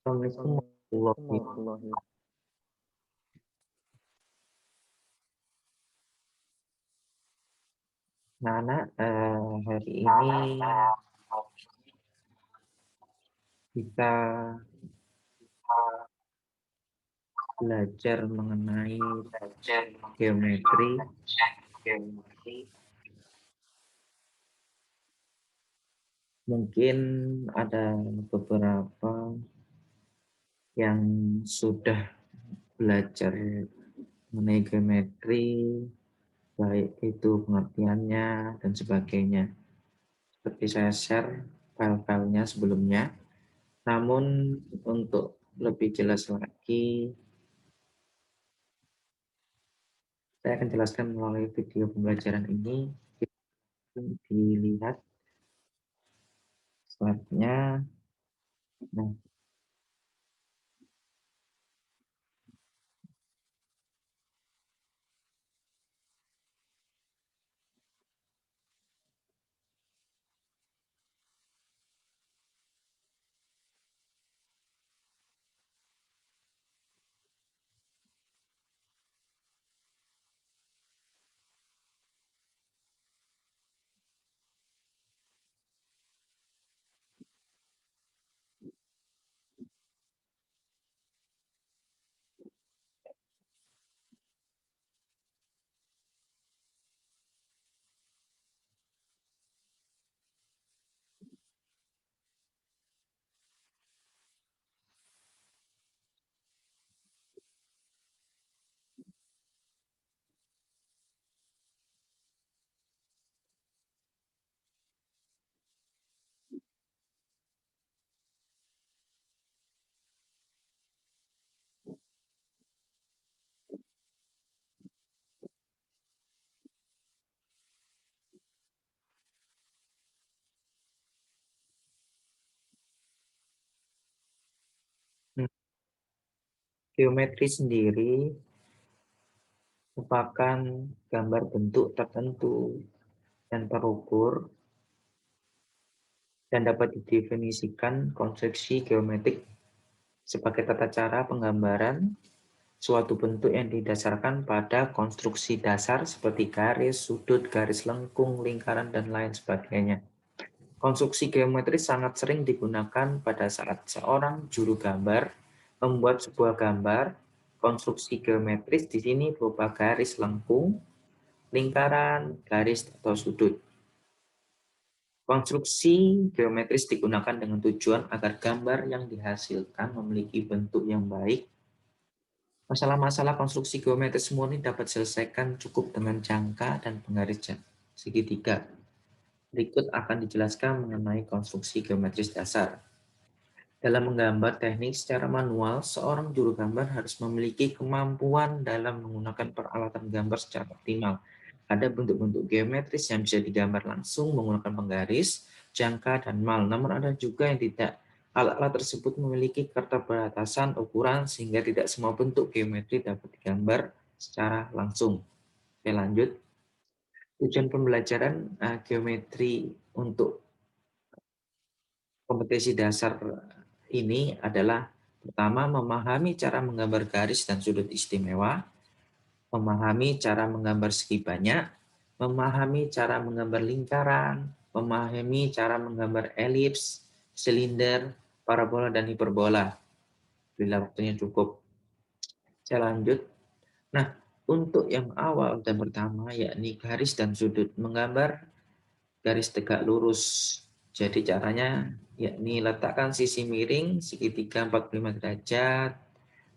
Assalamualaikum warahmatullahi wabarakatuh. Nana, hari ini kita belajar mengenai geometri. Mungkin ada beberapa yang sudah belajar mengenai geometri, baik itu pengertiannya dan sebagainya. Seperti saya share file-filenya sebelumnya. Namun untuk lebih jelas lagi, saya akan jelaskan melalui video pembelajaran ini. Dilihat slide-nya. Nah, geometri sendiri merupakan gambar bentuk tertentu dan terukur dan dapat didefinisikan konstruksi geometrik sebagai tata cara penggambaran suatu bentuk yang didasarkan pada konstruksi dasar seperti garis, sudut, garis lengkung, lingkaran, dan lain sebagainya. Konstruksi geometri sangat sering digunakan pada saat seorang juru gambar membuat sebuah gambar. Konstruksi geometris di sini berupa garis lengkung, lingkaran, garis, atau sudut. Konstruksi geometris digunakan dengan tujuan agar gambar yang dihasilkan memiliki bentuk yang baik. Masalah-masalah konstruksi geometris murni dapat diselesaikan cukup dengan jangka dan penggaris segitiga. Berikut akan dijelaskan mengenai konstruksi geometris dasar. Dalam menggambar teknik secara manual, seorang juru gambar harus memiliki kemampuan dalam menggunakan peralatan gambar secara optimal. Ada bentuk-bentuk geometris yang bisa digambar langsung menggunakan penggaris, jangka, dan mal. Namun ada juga yang tidak. Alat-alat tersebut memiliki keterbatasan ukuran sehingga tidak semua bentuk geometri dapat digambar secara langsung. Oke, lanjut. Tujuan pembelajaran geometri untuk kompetisi dasar ini adalah pertama, memahami cara menggambar garis dan sudut istimewa, memahami cara menggambar segi banyak, memahami cara menggambar lingkaran, memahami cara menggambar elips, silinder, parabola, dan hiperbola. Bila waktunya cukup. Saya lanjut. Nah, untuk yang awal dan pertama, yakni garis dan sudut. Menggambar garis tegak lurus. Jadi caranya yakni letakkan sisi miring segitiga 45 derajat,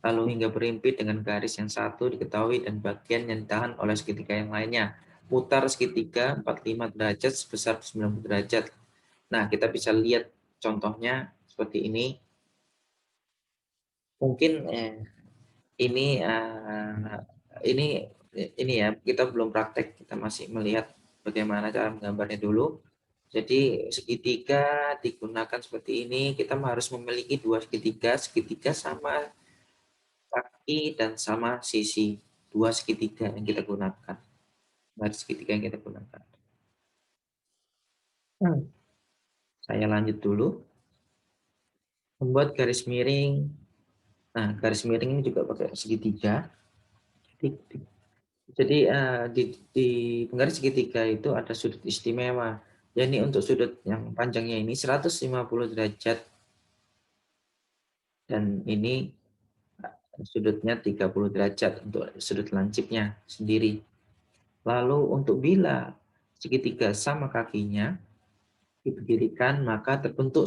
lalu hingga berimpit dengan garis yang satu diketahui dan bagian yang ditahan oleh segitiga yang lainnya. Putar segitiga 45 derajat sebesar 90 derajat. Nah, kita bisa lihat contohnya seperti ini. Mungkin ini ya, kita belum praktek, kita masih melihat bagaimana cara menggambarnya dulu. Jadi segitiga digunakan seperti ini, kita harus memiliki dua segitiga, segitiga sama kaki dan sama sisi, dua segitiga yang kita gunakan, garis segitiga yang kita gunakan. Saya lanjut dulu. membuat garis miring. Nah, garis miring ini juga pakai segitiga. Jadi di penggaris segitiga itu ada sudut istimewa. Jadi untuk sudut yang panjangnya ini 150 derajat dan ini sudutnya 30 derajat untuk sudut lancipnya sendiri. Lalu untuk bila segitiga sama kakinya diberdirikan, maka terbentuk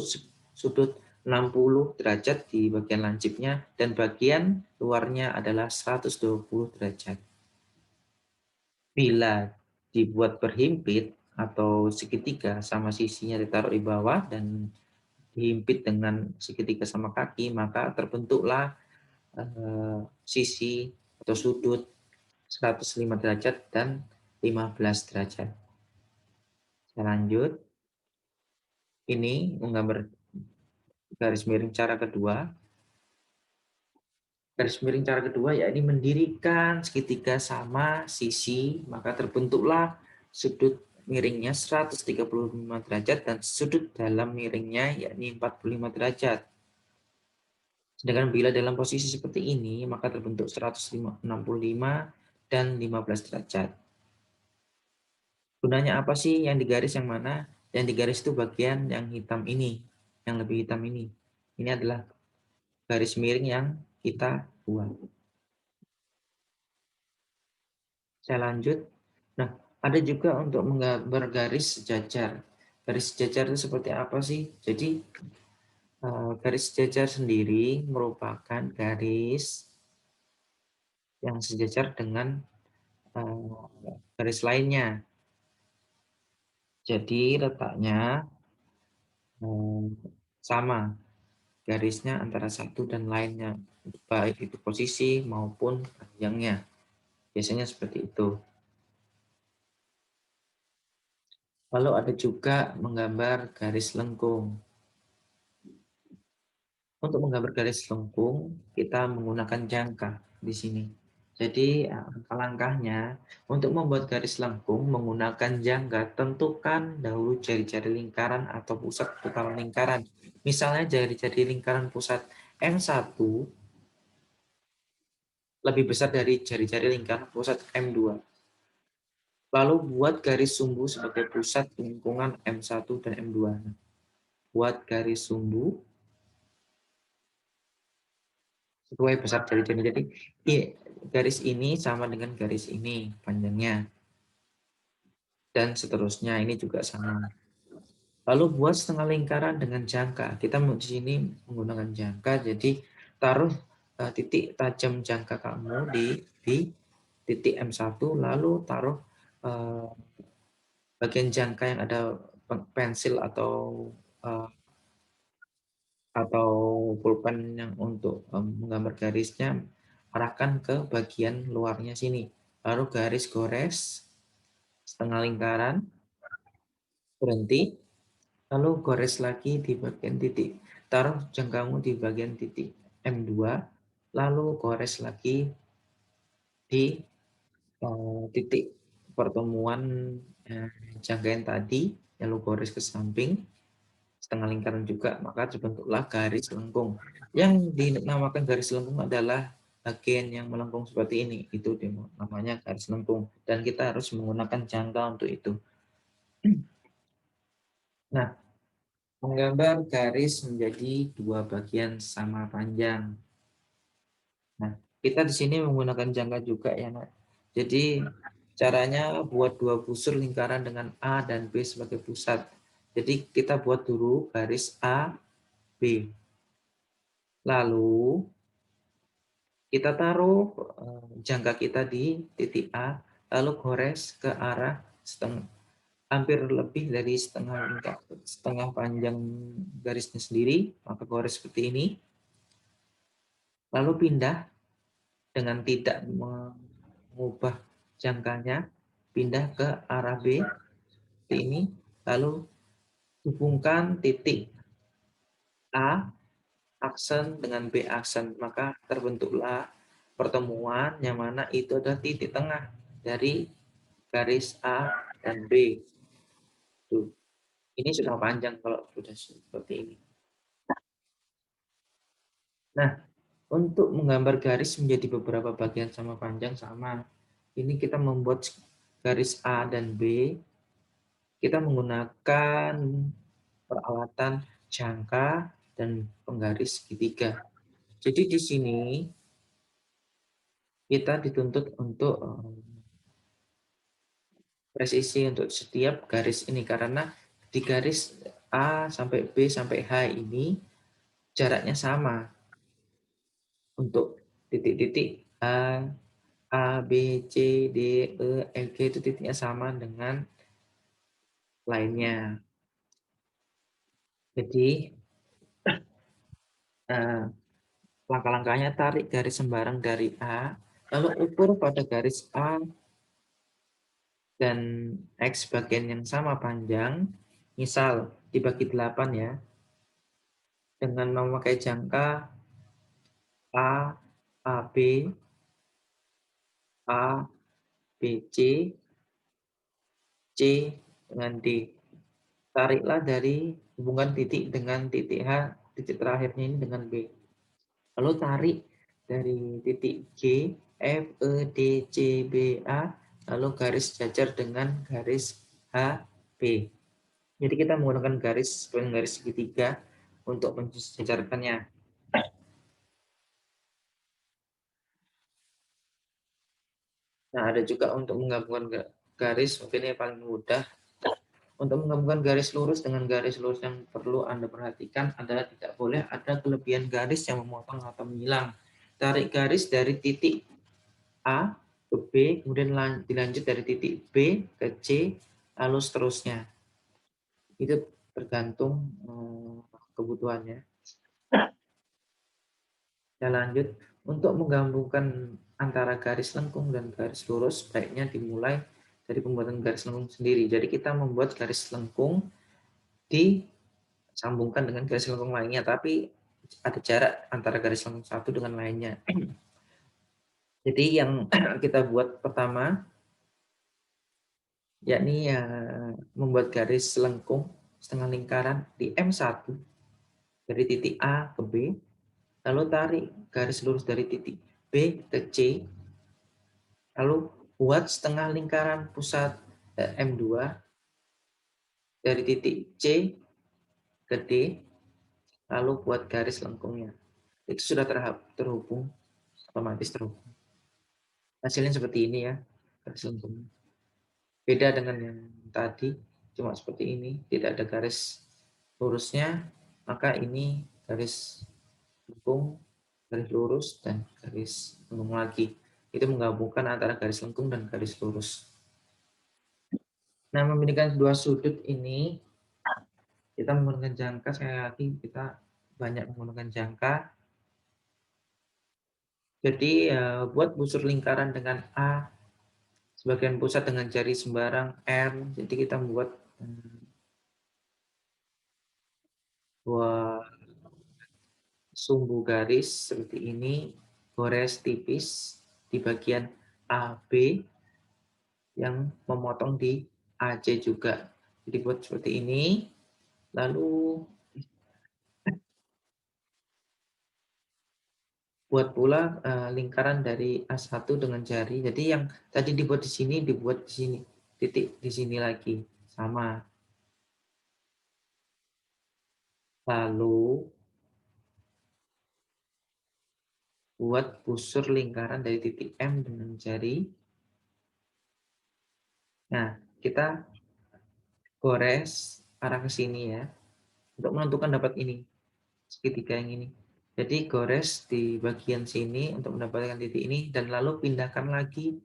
sudut 60 derajat di bagian lancipnya dan bagian luarnya adalah 120 derajat. Bila dibuat berhimpit atau segitiga sama sisinya ditaruh di bawah dan dihimpit dengan segitiga sama kaki, maka terbentuklah sisi atau sudut 105 derajat dan 15 derajat. Saya lanjut. Ini menggambar garis miring cara kedua. Garis miring cara kedua yakni mendirikan segitiga sama sisi, maka terbentuklah sudut miringnya 135 derajat dan sudut dalam miringnya yakni 45 derajat. Sedangkan bila dalam posisi seperti ini, maka terbentuk 165 dan 15 derajat. Gunanya apa sih yang digaris yang mana? Yang digaris itu bagian yang hitam ini, yang lebih hitam ini. Ini adalah garis miring yang kita buat. Saya lanjut. Nah, ada juga untuk menggambar garis sejajar. Garis sejajar itu seperti apa sih? Jadi, garis sejajar sendiri merupakan garis yang sejajar dengan garis lainnya. Jadi, letaknya sama. Garisnya antara satu dan lainnya, baik itu posisi maupun panjangnya. Biasanya seperti itu. Lalu ada juga menggambar garis lengkung. Untuk menggambar garis lengkung, kita menggunakan jangka di sini. Jadi langkah-langkahnya untuk membuat garis lengkung menggunakan jangka, tentukan dahulu jari-jari lingkaran atau pusat total lingkaran. Misalnya jari-jari lingkaran pusat M1 lebih besar dari jari-jari lingkaran pusat M2. Lalu buat garis sumbu sebagai pusat lingkungan M1 dan M2. Buat garis sumbu sesuai besar jari-jari. Jadi garis ini sama dengan garis ini panjangnya. Dan seterusnya ini juga sama. Lalu buat setengah lingkaran dengan jangka. Kita di sini menggunakan jangka, jadi taruh titik tajam jangka kamu di titik M1, lalu taruh bagian jangka yang ada pensil uh, atau pulpen yang untuk menggambar garisnya, arahkan ke bagian luarnya sini. Lalu garis gores setengah lingkaran, berhenti, lalu gores lagi di bagian titik. Taruh jangkamu di bagian titik M2, lalu gores lagi di titik pertemuan jangka yang tadi, lalu gores ke samping, setengah lingkaran juga, maka terbentuklah garis lengkung. Yang dinamakan garis lengkung adalah bagian yang melengkung seperti ini, itu namanya garis lengkung, dan kita harus menggunakan jangka untuk itu. Nah, menggambar garis menjadi dua bagian sama panjang. Nah, kita di sini menggunakan jangka juga ya, Nak. Jadi caranya buat dua busur lingkaran dengan A dan B sebagai pusat. Jadi kita buat dulu garis A, B. Lalu kita taruh jangka kita di titik A, lalu gores ke arah hampir lebih dari setengah panjang garisnya sendiri, maka gores seperti ini. Lalu pindah dengan tidak mengubah jangkanya, pindah ke arah B seperti ini, lalu hubungkan titik A aksen dengan B aksen, maka terbentuklah pertemuan yang mana itu adalah titik tengah dari garis A dan B. Tuh. Ini sudah panjang kalau sudah seperti ini. Nah, untuk menggambar garis menjadi beberapa bagian sama panjang sama. Ini kita membuat garis A dan B. Kita menggunakan peralatan jangka dan penggaris segitiga. Jadi di sini kita dituntut untuk presisi untuk setiap garis ini karena di garis A sampai B sampai H ini jaraknya sama untuk titik-titik A, B, C, D, E, F, G itu titiknya sama dengan lainnya. Jadi langkah-langkahnya tarik garis sembarang dari A, lalu ukur pada garis A dan X bagian yang sama panjang, misal dibagi 8 ya, dengan memakai jangka A, AB, A, BC, C dengan D. Tariklah dari hubungan titik dengan titik H, titik terakhirnya ini dengan B. Lalu tarik dari titik G, F, E, D, C, B, A, lalu garis jajar dengan garis H, B. Jadi kita menggunakan garis segitiga untuk mensejarkannya. Nah, ada juga untuk menggabungkan garis, mungkin yang paling mudah. Untuk menggabungkan garis lurus dengan garis lurus yang perlu Anda perhatikan adalah tidak boleh ada kelebihan garis yang memotong atau menyilang. Tarik garis dari titik A ke B, kemudian dilanjut dari titik B ke C, lalu seterusnya. Itu tergantung kebutuhannya. Kita lanjut. Untuk menggabungkan antara garis lengkung dan garis lurus, baiknya dimulai dari pembuatan garis lengkung sendiri. Jadi kita membuat garis lengkung disambungkan dengan garis lengkung lainnya, tapi ada jarak antara garis lengkung satu dengan lainnya. Jadi yang kita buat pertama, yakni membuat garis lengkung setengah lingkaran di M1 dari titik A ke B, lalu tarik garis lurus dari titik B ke C, lalu buat setengah lingkaran pusat M2 dari titik C ke D, lalu buat garis lengkungnya. Itu sudah terhubung, otomatis terhubung. Hasilnya seperti ini ya, garis lengkungnya. Beda dengan yang tadi, cuma seperti ini, tidak ada garis lurusnya, maka ini garis lengkung, garis lurus, dan garis lengkung lagi. Itu menggabungkan antara garis lengkung dan garis lurus. Nah, memiliki dua sudut ini, kita menggunakan jangka, sekali lagi kita banyak menggunakan jangka. Jadi, buat busur lingkaran dengan A, sebagian pusat dengan jari sembarang R, jadi kita membuat dua sumbu garis seperti ini, gores tipis di bagian AB yang memotong di AC juga. Jadi buat seperti ini, lalu buat pula lingkaran dari A1 dengan jari. Jadi yang tadi dibuat di sini, dibuat di sini. Titik di sini lagi. Sama. Lalu buat busur lingkaran dari titik M dengan jari. Nah, kita gores arah ke sini ya. Untuk menentukan dapat ini. Segitiga yang ini. Jadi gores di bagian sini untuk mendapatkan titik ini. Dan lalu pindahkan lagi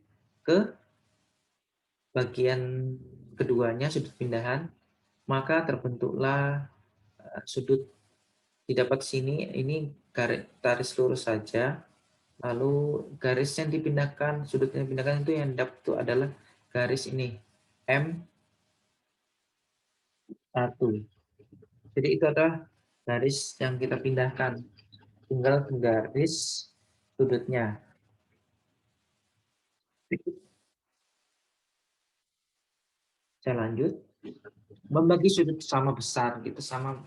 ke bagian keduanya, sudut pindahan. Maka terbentuklah sudut didapat sini, ini garis lurus saja. Lalu garis yang dipindahkan, sudut yang dipindahkan itu yang dapat itu adalah garis ini, M1. Jadi itu adalah garis yang kita pindahkan. Tinggal garis sudutnya. Saya lanjut. Membagi sudut sama besar, gitu sama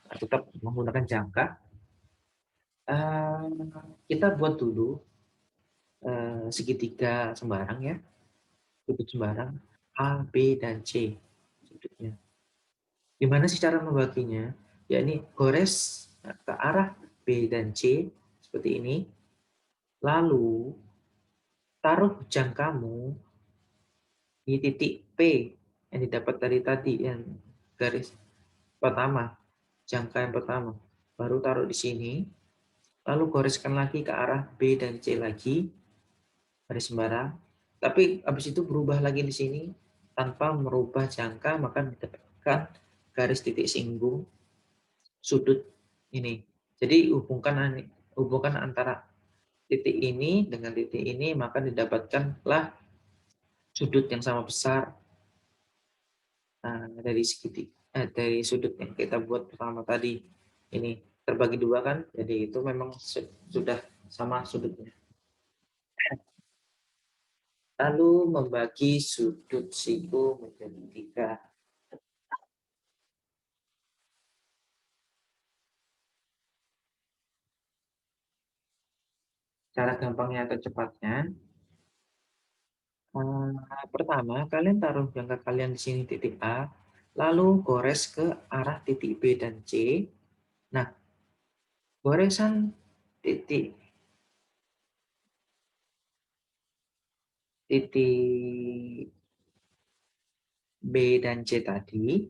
tetap menggunakan jangka. Eh, kita buat dulu segitiga sembarang ya, sudut sembarang A, B, dan C sudutnya. Gimana sih cara membaginya? Ya ini gores ke arah B dan C seperti ini. Lalu taruh jangkamu di titik P yang didapat dari tadi yang garis pertama, jangka yang pertama. Baru taruh di sini. Lalu goreskan lagi ke arah B dan C lagi, garis sembarang. Tapi habis itu berubah lagi di sini tanpa merubah jangka, maka mendapatkan garis titik singgung sudut ini. Jadi hubungkan antara titik ini dengan titik ini, maka didapatkanlah sudut yang sama besar dari sudut yang kita buat pertama tadi. Ini terbagi dua kan, jadi itu memang sudah sama sudutnya. Lalu membagi sudut siku menjadi tiga. Cara gampangnya atau cepatnya, pertama kalian taruh jangka kalian di sini titik A, lalu gores ke arah titik B dan C. Nah, goresan titik titik B dan C tadi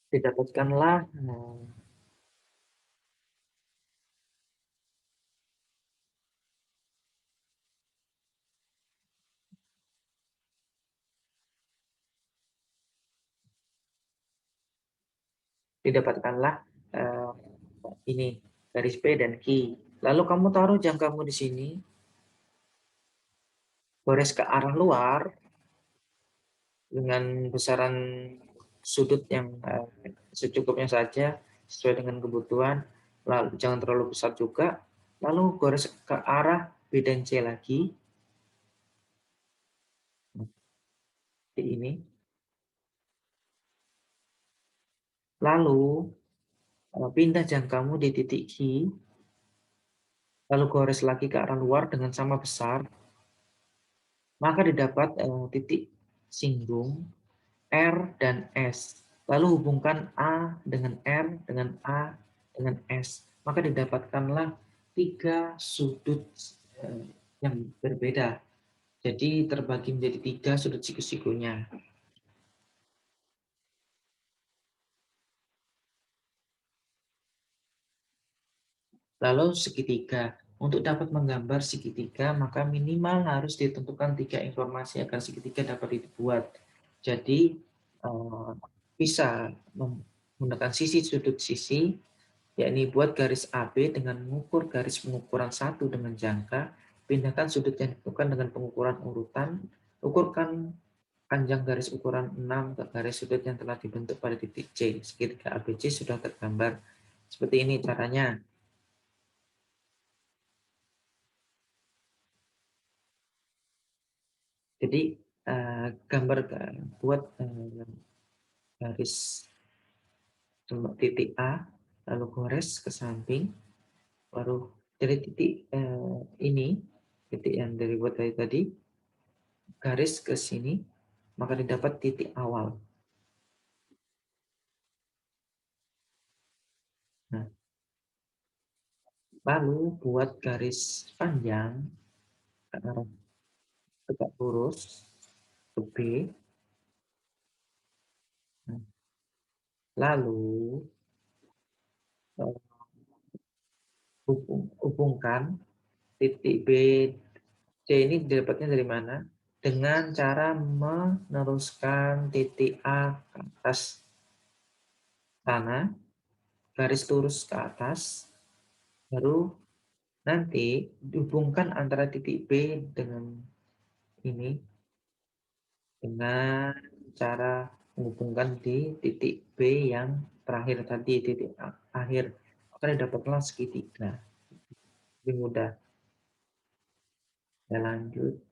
didapatkanlah didapatkanlah eh, ini garis P dan Q. Lalu kamu taruh jangkamu di sini, gores ke arah luar dengan besaran sudut yang secukupnya saja sesuai dengan kebutuhan. Lalu jangan terlalu besar juga. Lalu gores ke arah B dan C lagi di ini. Lalu pindah jangkamu di titik Q, lalu gores lagi ke arah luar dengan sama besar, maka didapat titik singgung R dan S. Lalu hubungkan A dengan R dengan A dengan S. Maka didapatkanlah tiga sudut yang berbeda. Jadi terbagi menjadi tiga sudut siku-sikunya. Lalu segitiga. Untuk dapat menggambar segitiga, maka minimal harus ditentukan tiga informasi agar segitiga dapat dibuat. Jadi bisa menggunakan sisi sudut sisi, yakni buat garis AB dengan mengukur garis pengukuran satu dengan jangka, pindahkan sudut yang ditentukan dengan pengukuran urutan, ukurkan panjang garis ukuran 6 ke garis sudut yang telah dibentuk pada titik C. Segitiga ABC sudah tergambar. Seperti ini caranya. Jadi gambar buat garis titik A, lalu gores ke samping, baru dari titik ini, titik yang dari buat tadi, garis ke sini, maka didapat titik awal. Nah, lalu buat garis panjang ke arah tegak lurus ke B. Nah, lalu hubungkan titik B, C ini didapatnya dari mana? Dengan cara meneruskan titik A ke atas sana, garis lurus ke atas, baru nanti dihubungkan antara titik B dengan ini dengan cara menghubungkan di titik B yang terakhir tadi, titik akhir. Maka dapatlah segitiga. Lebih mudah. Ya lanjut.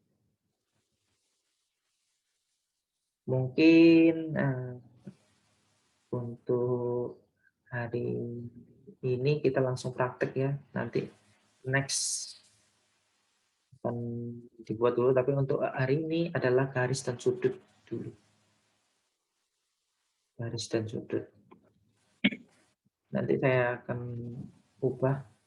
Mungkin untuk Hari ini kita langsung praktek ya. Nanti next akan dibuat dulu, tapi untuk hari ini adalah garis dan sudut dulu. Garis dan sudut. Nanti saya akan ubah.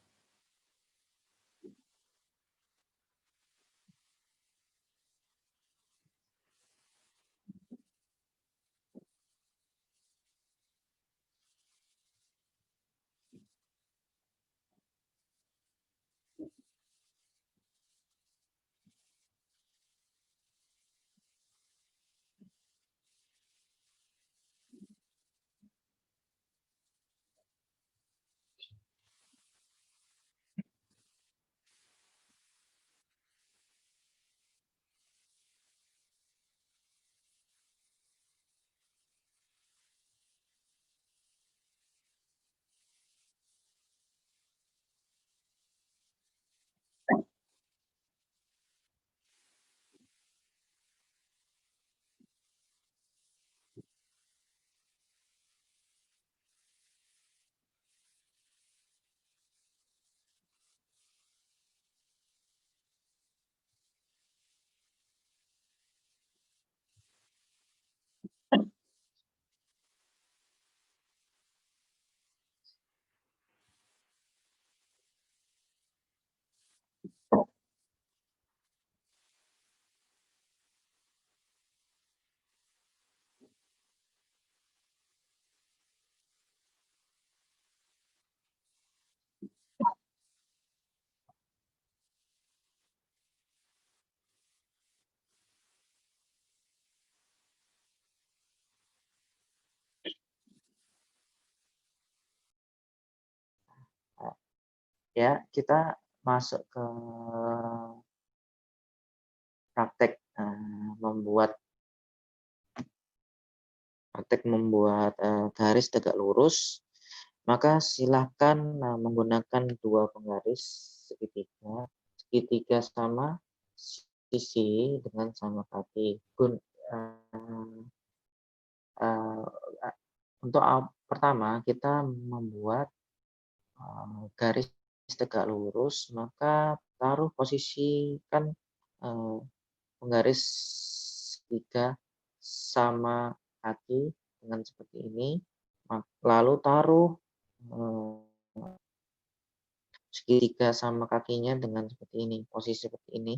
Ya, kita masuk ke praktek membuat garis tegak lurus. Maka silakan menggunakan dua penggaris segitiga sama sisi dengan sama kaki. Untuk pertama kita membuat garis tegak lurus, maka posisikan penggaris segitiga sama kaki dengan seperti ini, lalu taruh segitiga sama kakinya dengan seperti ini, posisi seperti ini.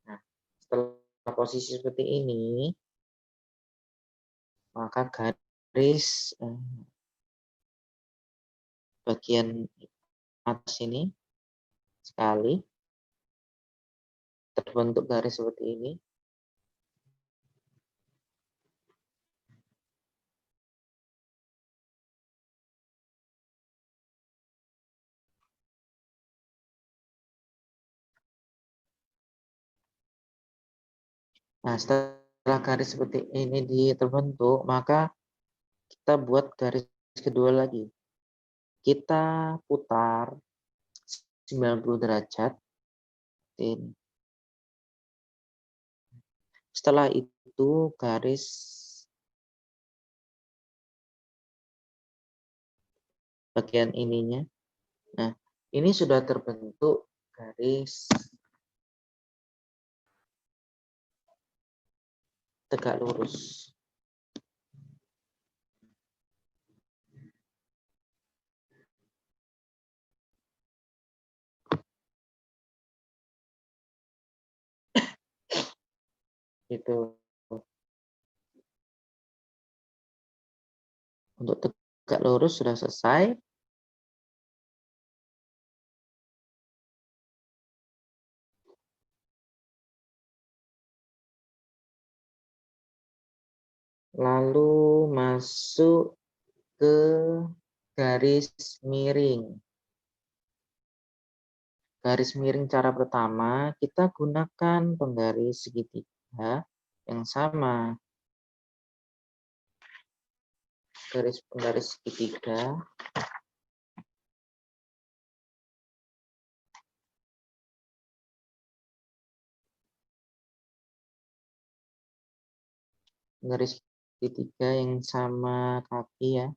Nah, setelah posisi seperti ini, maka garis bagian atas ini sekali terbentuk garis seperti ini. Nah, setelah garis seperti ini terbentuk, maka kita buat garis kedua lagi. Kita putar 90 derajat. Setelah itu garis bagian ininya. Nah, ini sudah terbentuk garis tegak lurus. Itu untuk tegak lurus sudah selesai. Lalu masuk ke garis miring. Garis miring cara pertama, kita gunakan penggaris segitiga yang sama. Penggaris segitiga. garis segitiga yang sama kaki ya.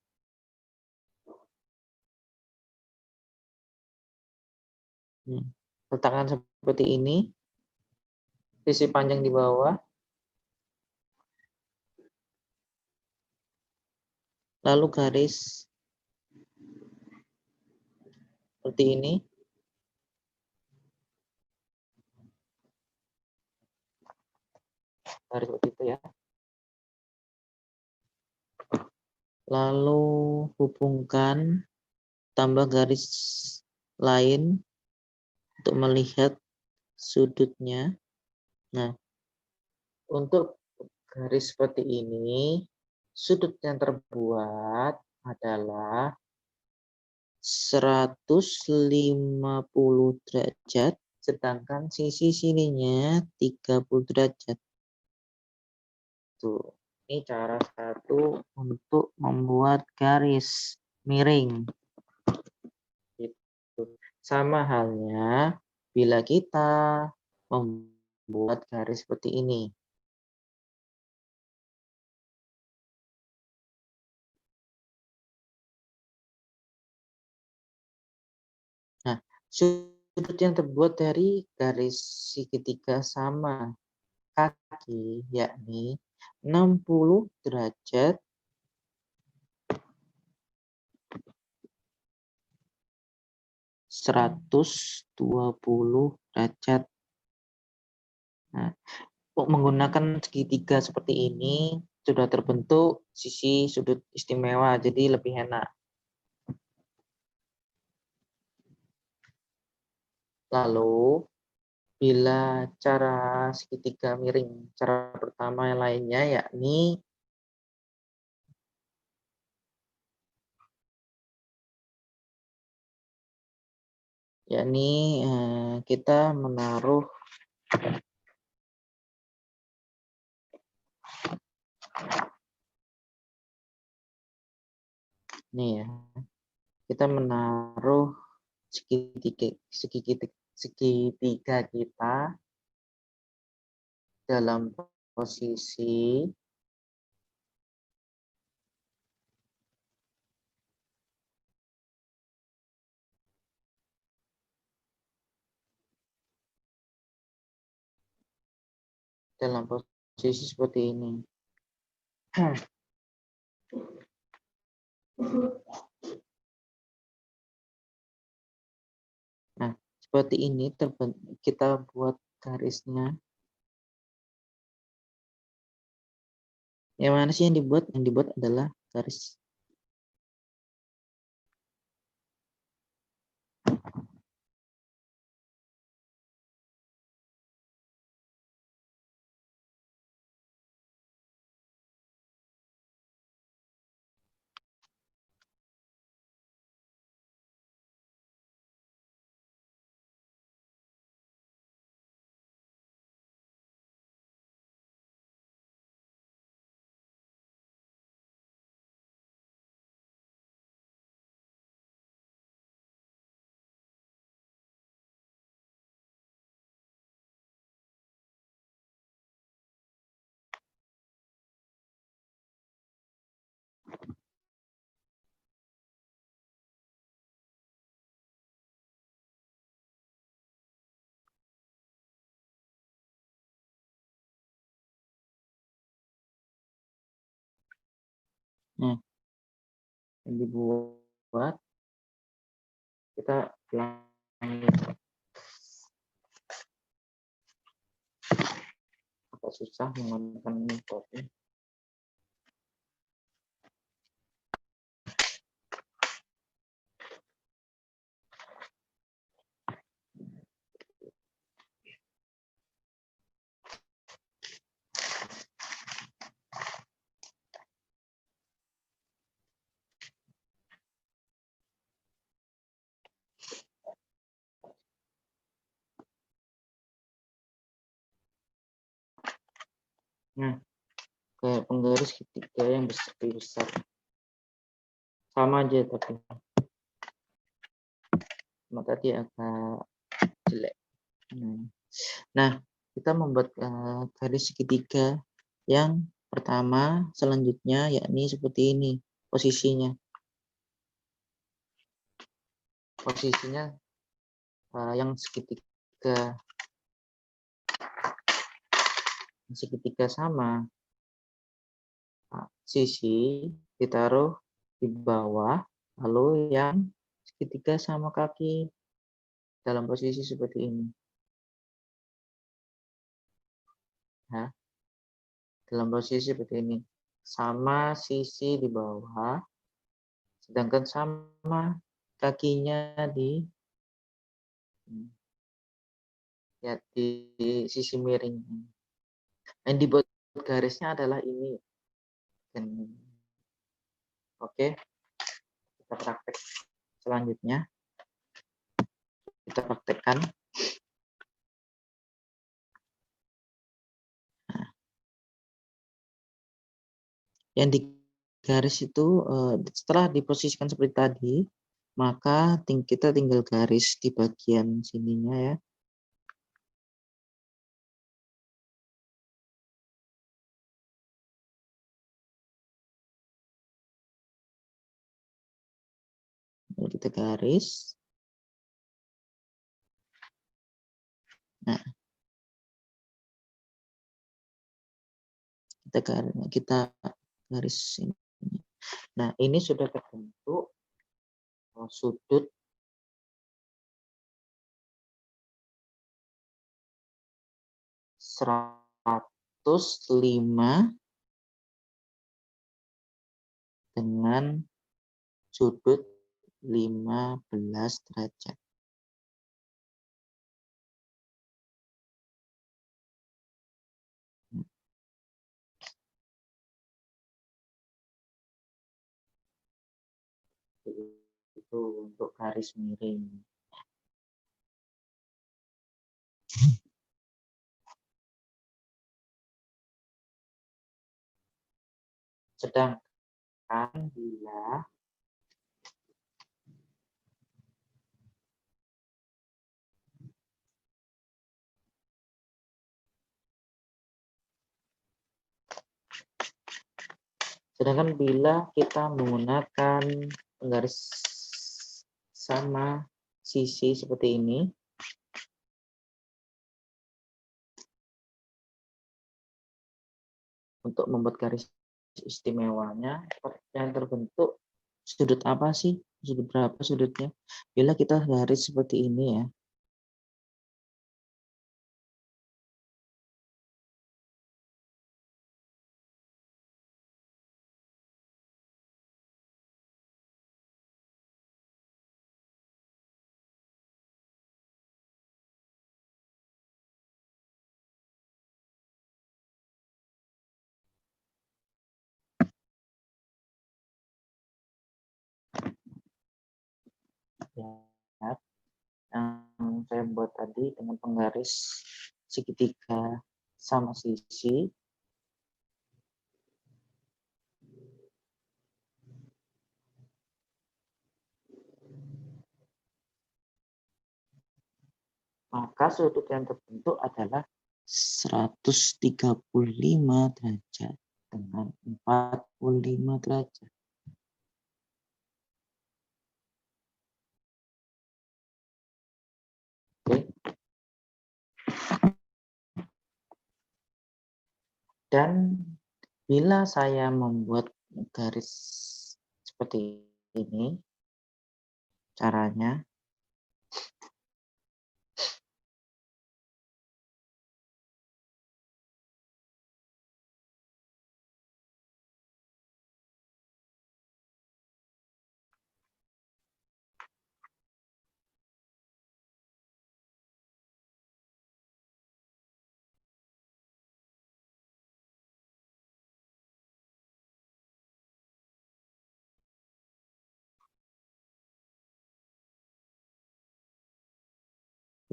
Letakkan seperti ini, sisi panjang di bawah, lalu garis seperti ini. Garis seperti itu ya. Lalu hubungkan, tambah garis lain untuk melihat sudutnya. Nah, untuk garis seperti ini, sudut yang terbuat adalah 150 derajat, sedangkan sisi sininya 30 derajat. Tuh, ini cara satu untuk membuat garis miring. Gitu. Sama halnya bila kita membuat garis seperti ini. Nah, sudut yang terbuat dari garis segitiga sama kaki, yakni 60 derajat, 120 derajat. Nah, menggunakan segitiga seperti ini, sudah terbentuk sisi sudut istimewa, jadi lebih enak. Lalu, bila cara segitiga miring, cara pertama yang lainnya yakni kita menaruh nih ya, kita menaruh segitiga kita dalam posisi seperti ini. Nah, seperti ini kita buat garisnya. Yang mana sih yang dibuat? Yang dibuat adalah garis. Nah, yang dibuat kita lanjut. Agak susah menggunakan ini. Nah, kayak penggaris segitiga yang besar. Sama aja tapi tadi agak jelek. Nah, kita membuat garis segitiga yang pertama, selanjutnya yakni seperti ini posisinya. Posisinya yang segitiga sama sisi ditaruh di bawah, lalu yang segitiga sama kaki dalam posisi seperti ini. Ya, dalam posisi seperti ini. Sama sisi di bawah, sedangkan sama kakinya di sisi miring. Yang dibuat garisnya adalah ini. Oke, kita praktek selanjutnya. Kita praktekkan. Nah, yang di garis itu setelah diposisikan seperti tadi, maka kita tinggal garis di bagian sininya ya. Lalu kita garis. Nah, kita garis ini. Nah, ini sudah terbentuk sudut (105) dengan sudut 15 derajat. Itu untuk garis miring. Sedangkan bila kita menggunakan penggaris sama sisi seperti ini, untuk membuat garis istimewanya yang terbentuk sudut apa sih? Sudut berapa sudutnya? Bila kita garis seperti ini ya. Lihat yang saya buat tadi dengan penggaris segitiga sama sisi. Maka sudut yang terbentuk adalah 135 derajat dengan 45 derajat. Oke. Dan bila saya membuat garis seperti ini, caranya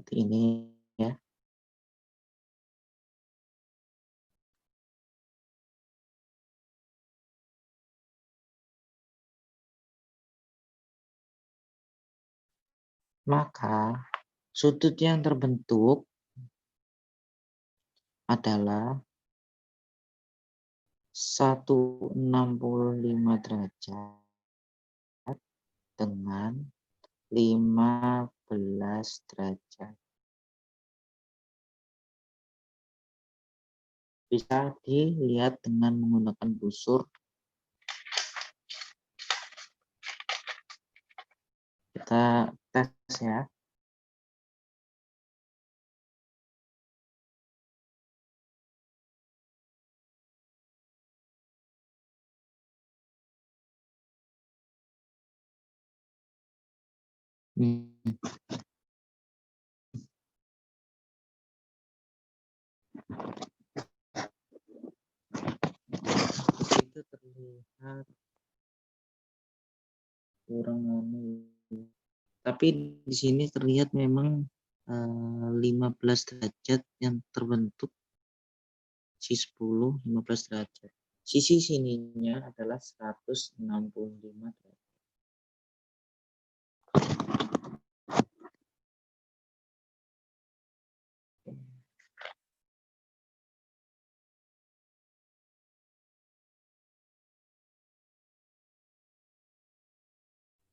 seperti ini ya. Maka sudut yang terbentuk adalah 165 derajat dengan 15 derajat. Bisa dilihat dengan menggunakan busur. Kita tes ya. Itu terlihat kurang tapi di sini terlihat memang 15 derajat yang terbentuk, si 10 15 derajat. Sisi sininya adalah 165 derajat.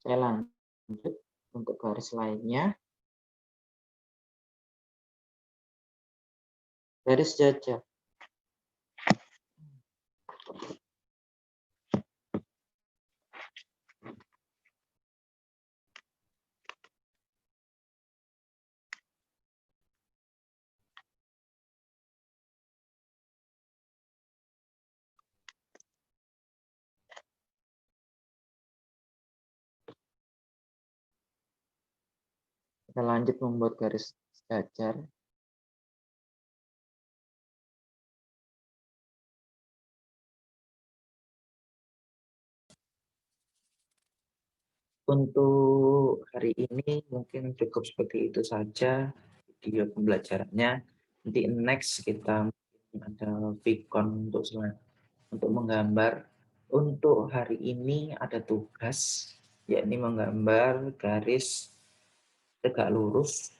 Saya lanjut untuk garis lainnya. Garis jajak. Kita lanjut membuat garis jajar. Untuk hari ini mungkin cukup seperti itu saja video pembelajarannya. Nanti next kita ada Vicon untuk menggambar. Untuk hari ini ada tugas, yakni menggambar garis tegak lurus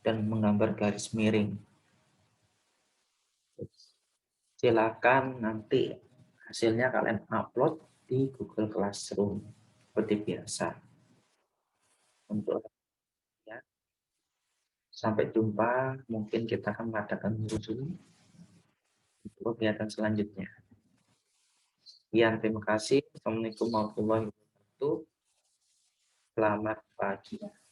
dan menggambar garis miring. Silakan nanti hasilnya kalian upload di Google Classroom seperti biasa. Untuk ya, sampai jumpa, mungkin kita akan mengadakan Zoom untuk kegiatan selanjutnya. Sekian, terima kasih. Assalamualaikum warahmatullahi wabarakatuh. Selamat pagi.